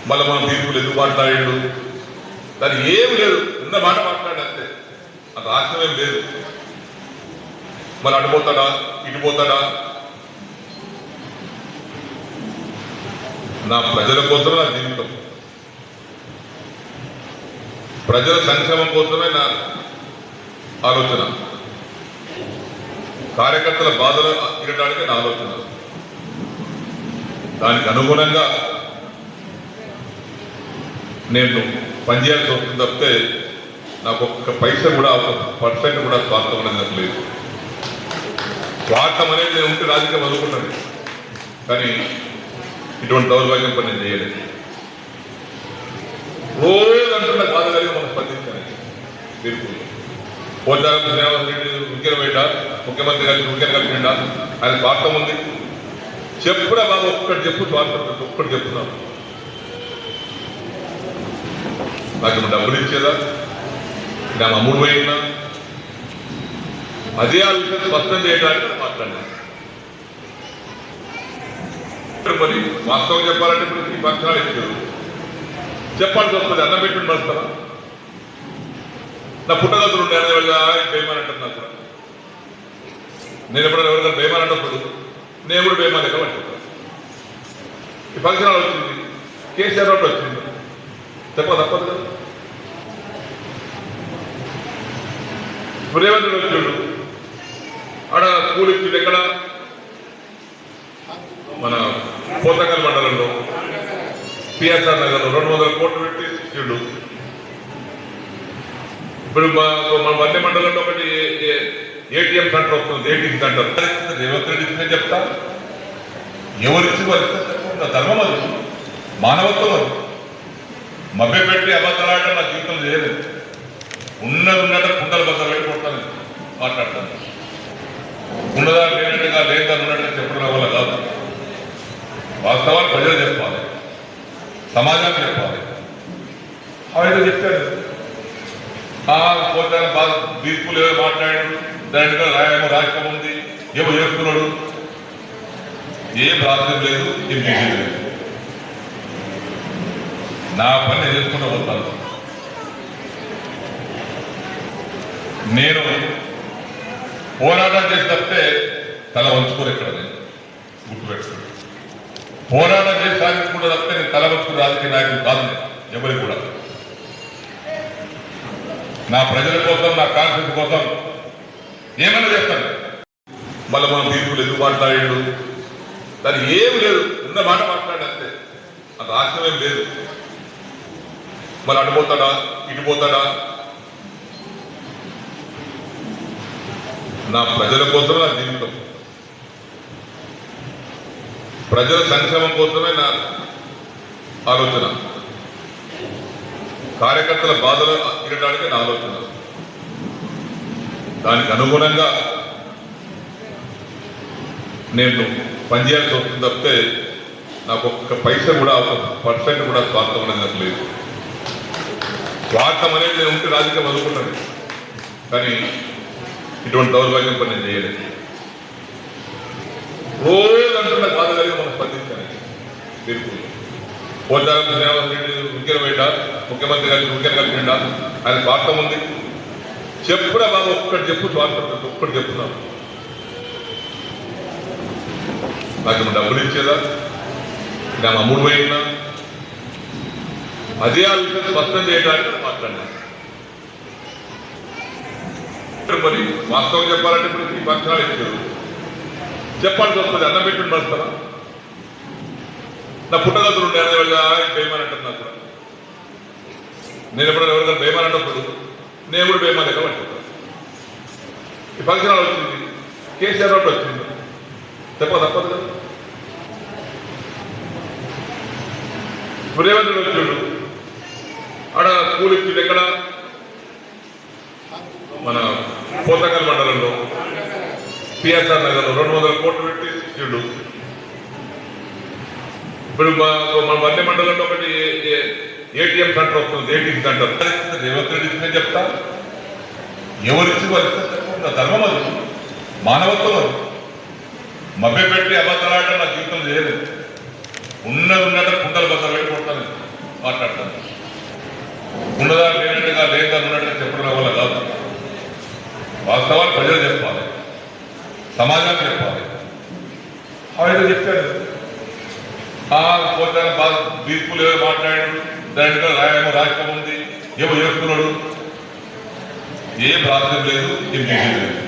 మళ్ళీ మనం తీర్పులు ఎందుకు మాట్లాడాడు దానికి ఏమి లేదు, ఉన్న మాట మాట్లాడి అంతే. అది రాష్ట్రం ఏం లేదు. మళ్ళీ అటుపోతాడా ఇటుపోతాడా? నా ప్రజల కోసం నా జీవితం, ప్రజల సంక్షేమం కోసమే నా ఆలోచన, కార్యకర్తల బాధలు తీరడానికి నా ఆలోచన. దానికి అనుగుణంగా నేను పనిచేయాల్సి వస్తుంది తప్పితే నాకు ఒక్క పైసా కూడా % కూడా స్వార్థం అనేది నాకు లేదు. స్వార్థం అనేది నేను ఉంటే రాజకీయం అనుకుంటాను, కానీ ఇటువంటి దౌర్భాగ్యం పని నేను చేయలేదు. రోజు అంటున్న బాధ కలిగి మనం స్పందించాలి. తీర్పు పోచారం శ్రీనివాస్ రెడ్డి ఉద్యోగం పెట్టా, ముఖ్యమంత్రి కలిసి ఉద్యోగం కలిపిండా, ఆయన స్వార్థం ఉంది. చెప్పుడా బాబు, ఒక్కటి చెప్పు స్వార్థం, ఒక్కటి చెప్తున్నాను. నాకు డబ్బులు ఇచ్చేదా, నా అమ్ముడు పోయినా, అదే ఆ విషయం స్పష్టం చేయడానికి మాట్లాడినా. మరి వాస్తవం చెప్పాలంటే ఇప్పుడు ఈ పక్షాలు ఇచ్చారు, చెప్పాల్సి వస్తుంది. అన్నం పెట్టుకుని పడతారా? నా పుట్టగతులు ఉండే బేమాన్ అంటారు. నాకు నేను ఎప్పుడైనా ఎవరికైనా బేమాన్ అంటప్పుడు నేను కూడా బేమాన్ ఎక్కడ పట్టుకుంటాను. ఈ ఫంక్షన్ వచ్చింది, కేసీఆర్ రోడ్డు వచ్చింది, చెప్ప తప్పదు కదా. రేవంత్ రెడ్డి వచ్చాడు, ఆడ స్కూల్ ఇచ్చింది ఎక్కడ, మన పోతంగల్ మండలంలో పిఎస్ఆర్ నగర్లో 200 కోట్లు పెట్టి ఇచ్చిండు. ఇప్పుడు మన వన్య మండలంలో ఒకటి ఏటీఎం సెంటర్ వస్తుంది, ఏటీఎం సెంటర్. రేవంత్ రెడ్డి ఇచ్చిందని చెప్తా, ఎవరిచ్చి వారి ధర్మం అది, మానవత్వం అది. మభ్య పెట్టి అబద్ధాలాడటం నా జీవితంలో చేయలేదు. ఉన్నట్టు కుండల బద్దలు పెట్టి కొట్టాను, మాట్లాడతాను. ఉన్నదా లేనట్టుగా లేదా ఉన్నట్టుగా చెప్పడం వల్ల కాదు. వాస్తవాలు ప్రజలు చెప్పాలి, సమాజానికి చెప్పాలి. ఆయన చెప్పాడు పోతాను బాగా తీర్పులు ఏదో మాట్లాడాడు, దాని ఏమో రాష్ట్రం ఉంది, ఏమో చేస్తున్నాడు. ఏం రాష్ట్రం లేదు, ఏం చేసేది లేదు. నా పని చేసుకుంటూ పోతాను. నేను పోరాటం చేసి తప్పితే తల వంచుకోరు. ఇక్కడ నేను గుర్తుపెట్టుకుని పోరాటం చేసి సాధించుకుంటే తప్పితే నేను తల వంచుకుని రాజకీయ నాయకులు కాదు ఎవరికి కూడా. నా ప్రజల కోసం, నా కాన్ఫిడెన్స్ కోసం ఏమైనా చేస్తాను. మళ్ళీ మనం తీర్పులు ఎందుకు మాట్లాడాడు దానికి ఏమి లేదు, ఉన్న మాట మాట్లాడి అంతే. అది రాష్ట్రం ఏం లేదు. మళ్ళీ అటుపోతాడా ఇటుపోతాడా? నా ప్రజల కోసం నా జీవితం, ప్రజల సంక్షేమం కోసమే నా ఆలోచన, కార్యకర్తల బాధలు తీరడానికి నా ఆలోచన. దానికి అనుగుణంగా నేను పనిచేయాల్సి వస్తుంది తప్పితే నాకు ఒక్క పైసా కూడా % కూడా స్వార్థం అనేది నాకు లేదు. స్వార్థం అనేది నేను ఉంటే రాజకీయం అనుకుంటాను, కానీ ఇటువంటి దౌర్భాగ్యం పని నేను చేయలేదు. రోజు అంటున్న బాధ కలిగి మనం స్పందించాలి. తీర్పు పోచారం శ్రీనివాస్ రెడ్డి ఉద్యోగం పెట్టా, ముఖ్యమంత్రి కలిసి ఉద్యోగం కలిపిండా, ఆయన స్వార్థం ఉంది. చెప్పుడా బాబు, ఒక్కటి చెప్పు స్వార్థం, ఒక్కటి చెప్తున్నాను. నాకు డబ్బులు ఇచ్చేదా, నా అమ్ముడు పోయినా, అదే ఆ విషయం స్పష్టం చేయడానికి మాట్లాడినా. మరి వాస్తవం చెప్పాలంటే ఇప్పుడు ఈ పక్షాలు ఇచ్చారు, చెప్పాల్సి వస్తుంది. అన్నం పెట్టుకుని పడతారా? నా పుట్టగతులు ఉండే బేమాన్ అంటారు. నాకు నేను ఎప్పుడైనా ఎవరికైనా బేమాన్ అంటప్పుడు నేను కూడా బేమాన్ ఎక్కడ పట్టుకుంటాను. ఈ ఫంక్షన్ వచ్చింది, కేసీఆర్ రోడ్డు వచ్చింది, చెప్ప తప్పదు కదా. రేవంత్ రెడ్డి వచ్చాడు, ఆడ స్కూల్ ఇచ్చింది ఎక్కడ, మన పోతంగల్ మండలంలో పిఎస్ఆర్ నగర్లో 200 కోట్లు పెట్టి ఇచ్చిండు. ఇప్పుడు మన వన్య మండలంలో ఒకటి ఏటీఎం సెంటర్ వస్తుంది, ఏటీఎం సెంటర్. రేవంత్ రెడ్డి ఇచ్చిందని చెప్తా, ఎవరిచ్చి వారి ధర్మం అది, మానవత్వం అది. మభ్య పెట్టి అబద్ధాలాడటం నా జీవితంలో చేయలేదు. ఉన్నట్టు కుండల బద్దలు పెట్టి కొడతాను. లేదని ఉన్నట్టు చెప్పడం వల్ల కాదు. వాస్తవాలు ప్రజలు చెప్పాలి, సమాజానికి చెప్పాలి. ఆయన చెప్పాడు పోతే బాగా తీర్పులు ఏదో మాట్లాడాడు, దాంట్లో ఏమో రాష్ట్రం ఉంది, ఏమో చేస్తున్నాడు. ఏం రాష్ట్రం లేదు, ఏం చేసేది లేదు.